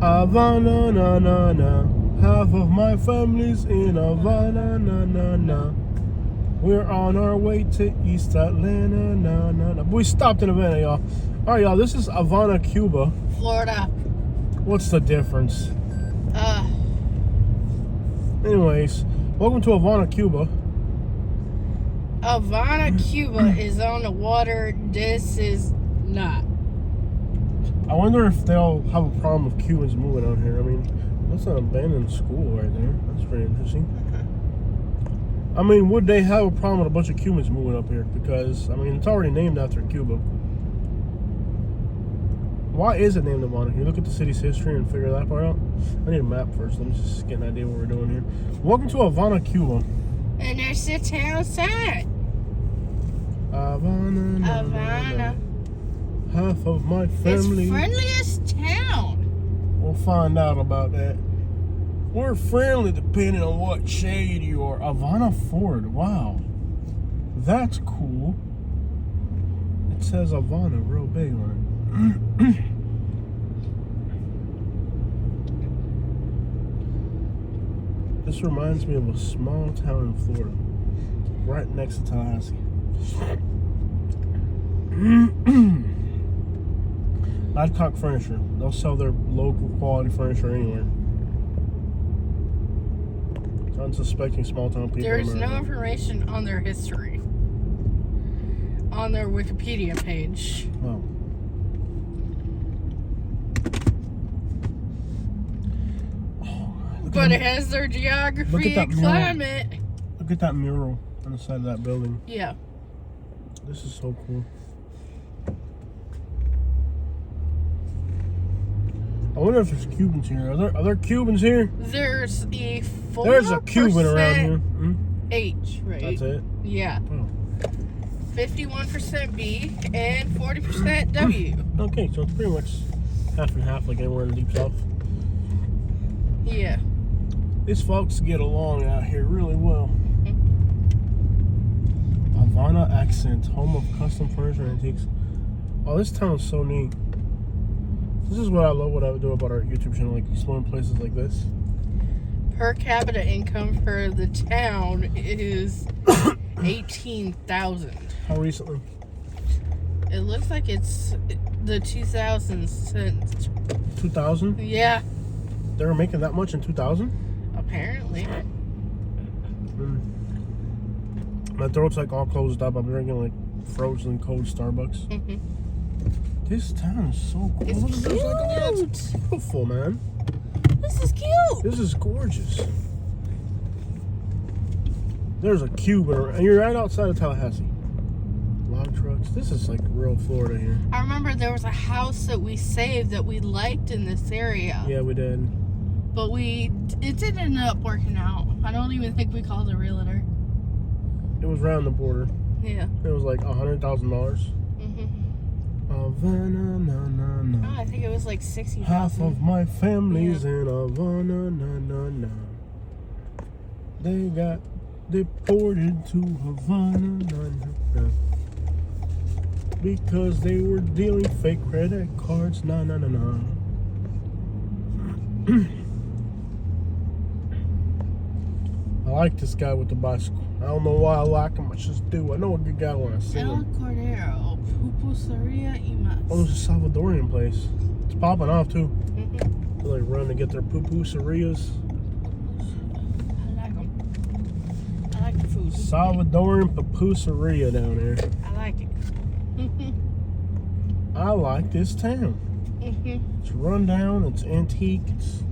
Havana, na na na. Half of my family's in Havana, na na na. We're on our way to East Atlanta, na na na. We stopped in Havana, y'all. All right, y'all. This is Havana, Cuba. Florida. What's the difference? Anyways, welcome to Havana, Cuba. Havana, Cuba is on the water. This is not. I wonder if they'll have a problem with Cubans moving out here. I mean, that's an abandoned school right there. That's pretty interesting. I mean, would they have a problem with a bunch of Cubans moving up here? Because, I mean, it's already named after Cuba. Why is it named Havana? Can you look at the city's history and figure that part out? I need a map first. Let me just get an idea what we're doing here. Welcome to Havana, Cuba. And there's the town side. Havana. Havana. Half of my family. It's friendliest town. We'll find out about that. We're friendly depending on what shade you are. Havana Ford. Wow. That's cool. It says Havana real big on it. This reminds me of a small town in Florida. Right next to Tallahassee. Badcock Furniture. They'll sell their local quality furniture anywhere. It's unsuspecting small town people. There's no information on their history on their Wikipedia page. Oh. But it has their geography and climate. Look at that mural on the side of that building. Yeah. This is so cool. I wonder if there's Cubans here. Are there Cubans here? There's a 4% There's a Cuban around here. H, right? That's it? Yeah. Oh. 51% B and 40% W. Okay, so it's pretty much half and half like anywhere in the Deep South. Yeah. These folks get along out here really well. Havana accent, home of custom furniture and antiques. Oh, this town's so neat. This is what I love. What I would do about our YouTube channel, like exploring places like this. Per capita income for the town is $18,000. How recently? It looks like it's the 2000s since. 2000? Yeah. They were making that much in 2000? Apparently. My throat's like all closed up. I'm drinking like frozen cold Starbucks. This town is so cool. It's cute. It's beautiful, man. This is cute. This is gorgeous. There's a Cuban, and you're right outside of Tallahassee. Log trucks. This is like real Florida here. I remember there was a house that we saved that we liked in this area. Yeah, we did. But it didn't end up working out. I don't even think we called a realtor. It was around the border. Yeah. It was like $100,000. Havana, na na na. Oh, I think it was like 60,000. Half of my family's in Havana, na na na. They got deported to Havana, na na na. Because they were dealing fake credit cards, na na na na. I like this guy with the bicycle. I don't know why I like him, I just do. I know a good guy when I see El him. Cordero, Pupuseria y Mas. Oh, there's a Salvadorian place. It's popping off too. They like run to get their pupuserias. I like them. I like the food. Salvadorian pupuseria down there. I like it. I like this town. It's run down, it's antique, it's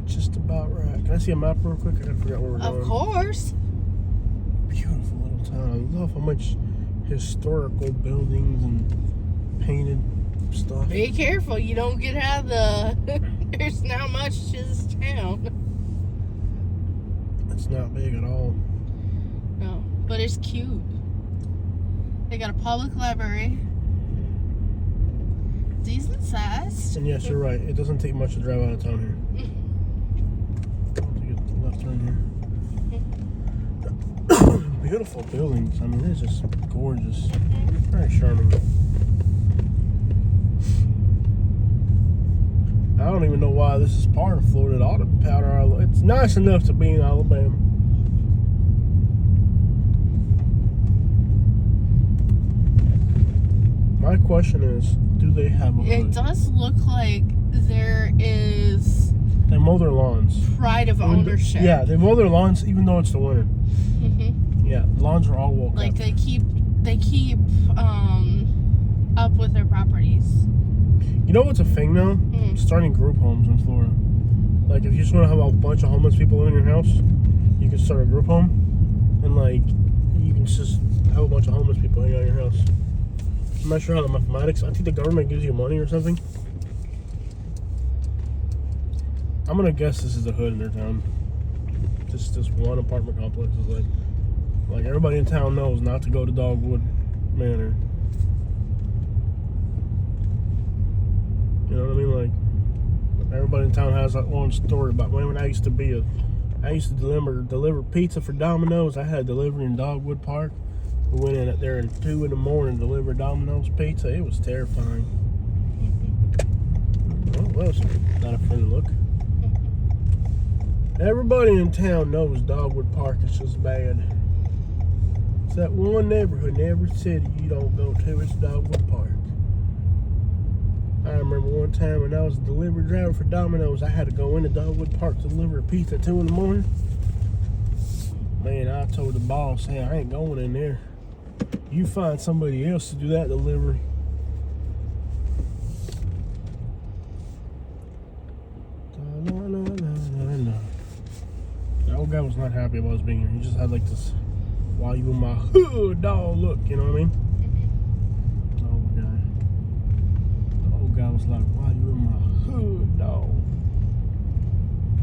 just about right. Can I see a map real quick? I gotta figure out where we're going. Of course. Beautiful little town. I love how much historical buildings and painted stuff. Be careful, you don't get out of the... There's not much to this town. It's not big at all. No, but it's cute. They got a public library. Decent sized. And yes, you're right. It doesn't take much to drive out of town here. I'll take a left turn here. Beautiful buildings. I mean, it's just gorgeous. Very charming. I don't even know why this is part of Florida. It ought to powder. It's nice enough to be in Alabama. My question is, do they have a hood? It does look like there is. They mow their lawns. Pride of ownership. Yeah, they mow their lawns even though it's the winter. Mm-hmm. Yeah, lawns are all woke Like up. they keep up with their properties. You know what's a thing now? Starting group homes in Florida. Like if you just want to have a bunch of homeless people living in your house, you can start a group home, and like you can just have a bunch of homeless people hanging out in your house. I'm not sure how the mathematics. I think the government gives you money or something. I'm gonna guess this is a hood in their town. Just this one apartment complex is like everybody in town knows not to go to Dogwood Manor. You know what I mean? Like everybody in town has that one story about when I used to deliver pizza for Domino's. I had delivery in Dogwood Park. We went in there at 2 in the morning to deliver Domino's pizza. It was terrifying. Well, it's not a friendly look. Everybody in town knows Dogwood Park is just bad. It's that one neighborhood in every city you don't go to. It's Dogwood Park. I remember one time when I was a delivery driver for Domino's, I had to go into Dogwood Park to deliver a pizza at 2 in the morning. Man, I told the boss, hey, I ain't going in there. You find somebody else to do that delivery. The old guy was not happy about us being here. He just had like this, while you in my hood, dog, look, you know what I mean? The old guy was like, why you in my hood, dog?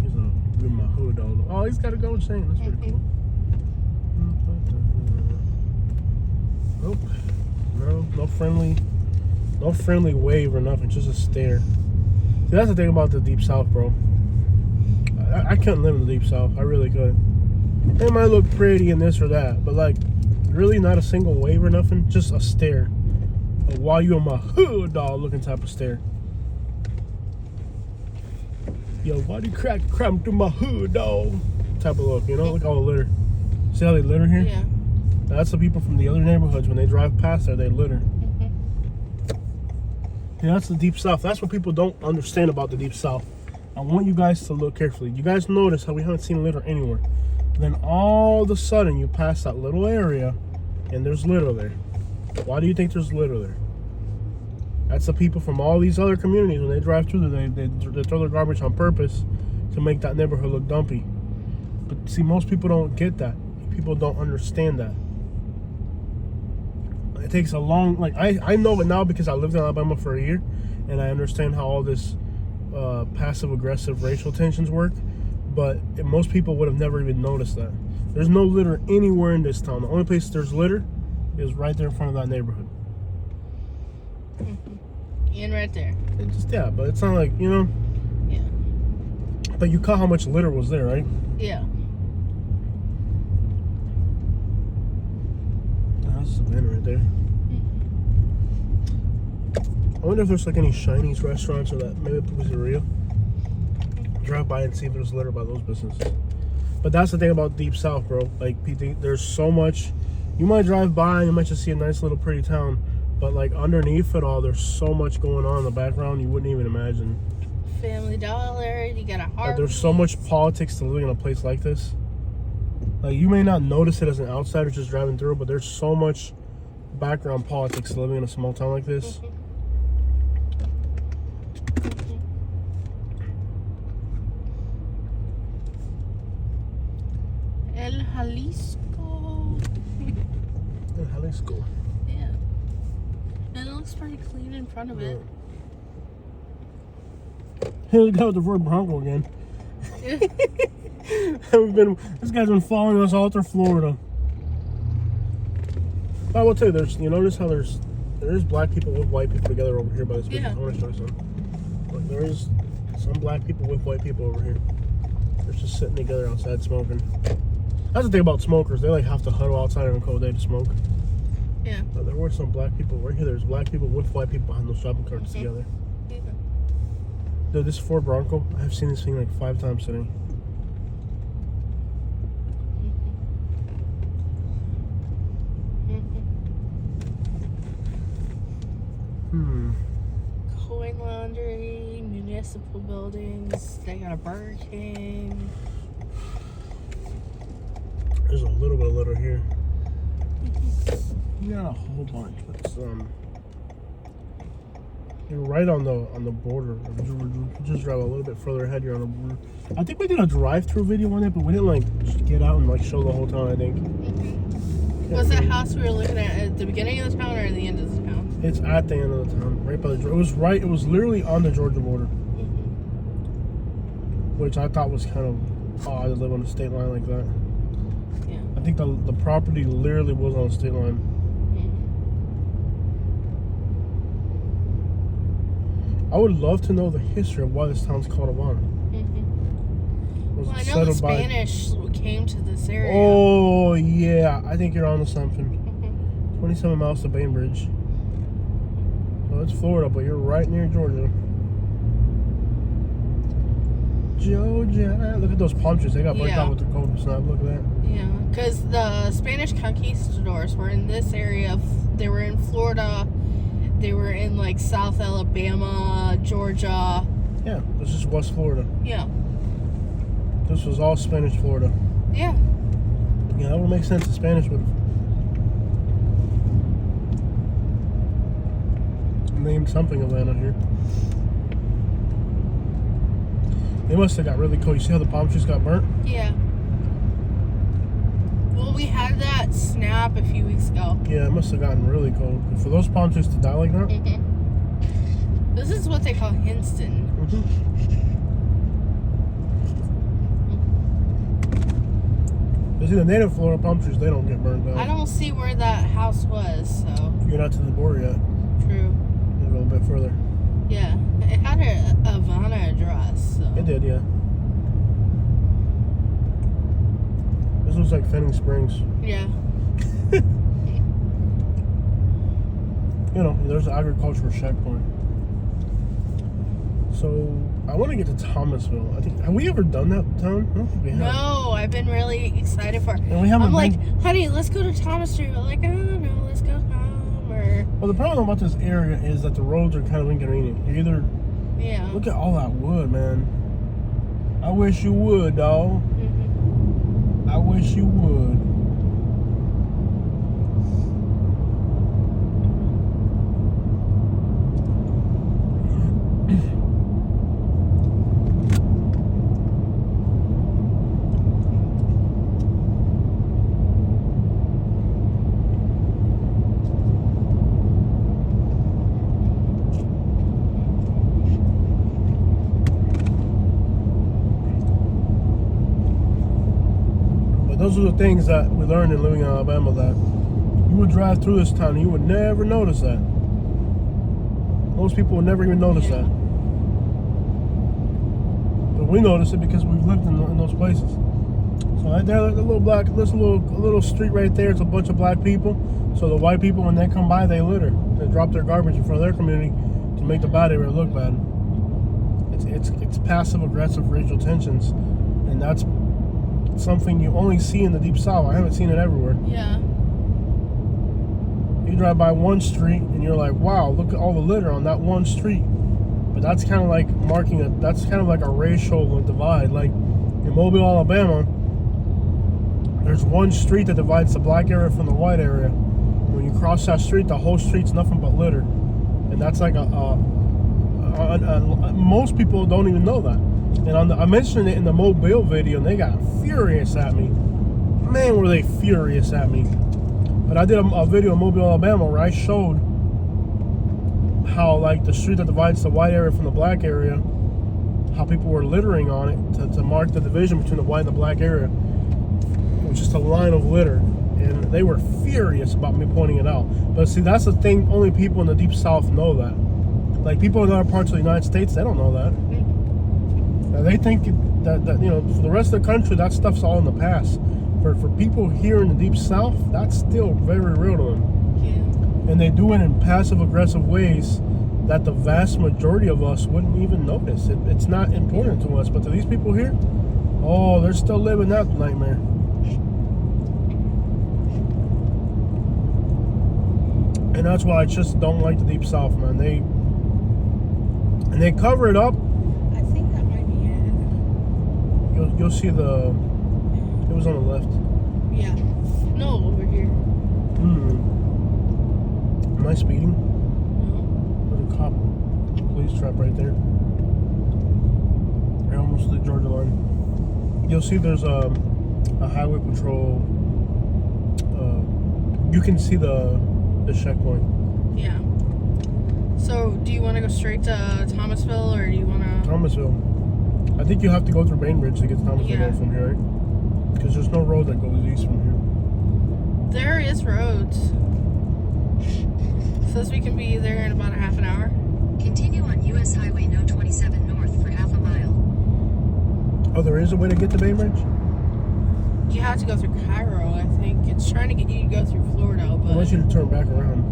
He's like, you in my hood, dog. Oh, he's got a gold chain. That's pretty cool. Nope. No friendly wave or nothing. Just a stare. See, that's the thing about the Deep South, bro. I couldn't live in the Deep South. I really couldn't. They might look pretty and this or that, but like, really not a single wave or nothing. Just a stare. While you on my hood, dog, looking type of stare. Yo, why do you crack through my hood, dog? Type of look, you know? Look all the litter. See how they litter here? Yeah. That's the people from the other neighborhoods. When they drive past there, they litter. Yeah, that's the Deep South. That's what people don't understand about the Deep South. I want you guys to look carefully. You guys notice how we haven't seen litter anywhere. Then all of a sudden, you pass that little area, and there's litter there. Why do you think there's litter there? That's the people from all these other communities. When they drive through there, they throw their garbage on purpose to make that neighborhood look dumpy. But see, most people don't get that. People don't understand that. It takes a long, like, I know it now because I lived in Alabama for a year, and I understand how all this passive-aggressive racial tensions work, but most people would have never even noticed that. There's no litter anywhere in this town. The only place there's litter is right there in front of that neighborhood. And right there. It's just, yeah, but it's not like, you know. Yeah. But you caught how much litter was there, right? Yeah. That's the bin right there. I wonder if there's like any Chinese restaurants or that maybe a pizzeria. Drive by and see if there's litter by those businesses. But that's the thing about Deep South, bro. Like, there's so much. You might drive by and you might just see a nice little pretty town, but like underneath it all, there's so much going on in the background you wouldn't even imagine. Family Dollar, you got a Like, Harvey. there's so much politics to living in a place like this. Like, you may not notice it as an outsider just driving through, but there's so much background politics to living in a small town like this. El Jalisco. El Jalisco. Yeah. And it looks pretty clean in front of it. Hey, the guy with the Ford Bronco again. This guy's been following us all through Florida. I will tell you, you notice how there's black people with white people together over here by this business. Yeah. I want to show you something. Like, there's some black people with white people over here. They're just sitting together outside smoking. That's the thing about smokers. They like have to huddle outside on a cold day to smoke. Yeah. But there were some black people right here. There's black people with white people behind those shopping carts together. Yeah. Dude, this Ford Bronco, I've seen this thing like 5 times today. Coin laundry, municipal buildings. They got a Burger King. There's a little bit of litter here. Not a whole bunch, but you're right on the border. Just drive a little bit further ahead. You're on the border. I think we did a drive-through video on it, but we didn't like just get out and like show the whole town. I think. Was that house we were looking at the beginning of the town or the end of the town? It's at the end of the town, right by the. It was right. It was literally on the Georgia border, which I thought was kind of odd to live on the state line like that. Yeah. I think the property literally was on the state line. I would love to know the history of why this town's called Havana. Well, I know the Spanish came to this area. Oh, yeah. I think you're on to something. 27 miles to Bainbridge. Well, it's Florida, but you're right near Georgia. Georgia. Look at those palm trees. They got burnt out with the cold snap. Look at that. Yeah, because the Spanish conquistadors were in this area. They were in Florida. They were in like South Alabama, Georgia. Yeah, this is West Florida. Yeah. This was all Spanish Florida. Yeah. Yeah, that would make sense. The Spanish would have named something Havana here. They must have got really cold. You see how the palm trees got burnt? Yeah. Well, we had that snap a few weeks ago. Yeah, it must have gotten really cold. For those palm trees to die like that? This is what they call Hinston. You see, the native Florida palm trees, they don't get burned down. I don't see where that house was, so. You're not to the border yet. True. A little bit further. Yeah. It had a Havana address, so. It did, yeah. This looks like Fenning Springs. Yeah. You know, there's an agricultural checkpoint. So, I want to get to Thomasville. I think, have we ever done that town? I don't think we have. No, I've been really excited for it. And we haven't I'm like, honey, let's go to Thomasville. We're like, I don't know, let's go home. Or... Well, the problem about this area is that the roads are kind of inconvenient. You either... Yeah. Look at all that wood, man. I wish you would, dawg. I wish you would. Those are the things that we learned in living in Alabama, that you would drive through this town and you would never notice that. Most people would never even notice that. But we notice it because we've lived in those places. So right there, the little black, this little street right there, it's a bunch of black people. So the white people, when they come by, they litter. They drop their garbage in front of their community to make the bad area look bad. It's passive aggressive racial tensions, and that's something you only see in the Deep South. I haven't seen it everywhere. Yeah. You drive by one street and you're like, wow, look at all the litter on that one street. But that's kind of like that's kind of like a racial divide. Like in Mobile, Alabama, there's one street that divides the black area from the white area. When you cross that street, the whole street's nothing but litter. And that's like most people don't even know that. And I mentioned it in the Mobile video, and they got furious at me. Man, were they furious at me. But I did a video in Mobile, Alabama, where I showed how, like, the street that divides the white area from the black area, how people were littering on it to mark the division between the white and the black area. It was just a line of litter. And they were furious about me pointing it out. But see, that's the thing, only people in the Deep South know that. Like, people in other parts of the United States, they don't know that. They think that you know, for the rest of the country, that stuff's all in the past. For people here in the Deep South, that's still very real to them. Yeah. And they do it in passive aggressive ways that the vast majority of us wouldn't even notice. It's not important to us, but to these people here, oh, they're still living that nightmare. And that's why I just don't like the Deep South, man. They cover it up. I think that might be it. You'll see the. It was on the left. Yeah. No, over here. Am I speeding? No. There's a cop police trap right there. Right almost to the Georgia line. You'll see there's a highway patrol. You can see the checkpoint. Yeah. So, do you want to go straight to Thomasville, or do you want to... Thomasville. I think you have to go through Bainbridge to get to Thomasville Yeah. from here, right? Because there's no road that goes east from here. There is roads. Says we can be there in about a half an hour. Continue on U.S. Highway No. 27 north for half a mile. Oh, there is a way to get to Bainbridge? You have to go through Cairo, I think. It's trying to get you to go through Florida, I but... want you to turn back around.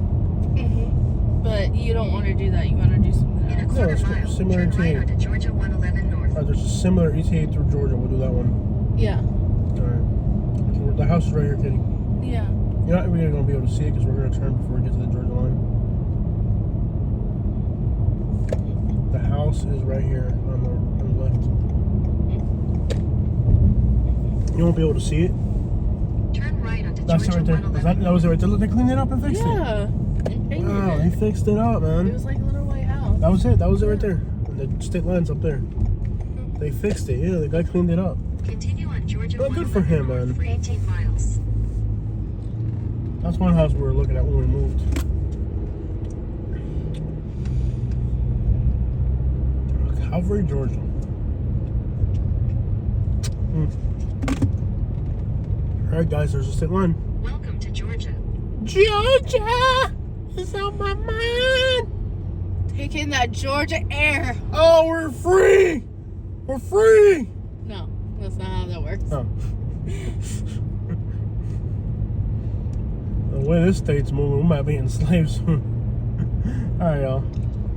But you don't want to do that. You want to do something In a else. No, quarter it's mile, similar turn right to- onto Georgia 111 north. There's a similar ETA through Georgia. We'll do that one. Yeah. Alright. The house is right here, Kitty. Yeah. You're not really going to be able to see it because we're going to turn before we get to the Georgia line. The house is right here on the left. You won't be able to see it. Turn right onto That's it Georgia right there. 111 That was it right there. Look, they cleaned it up and fixed it. Yeah. And painted Wow, it. he fixed it up, It man. was like a little white house. That was it. That was it right there. And the state line's up there. They fixed it. Yeah, the guy cleaned it up. Continue on Georgia Well, good for him, 111 north man. for 18 miles. That's one house we were looking at when we moved. Calvary, Georgia. Alright, guys, there's a state line. Welcome to Georgia. Georgia is on my mind. Taking that Georgia air. Oh, we're free! We're free! No, that's not how that works. Oh. The way this state's moving, we might be enslaved soon. Alright, y'all.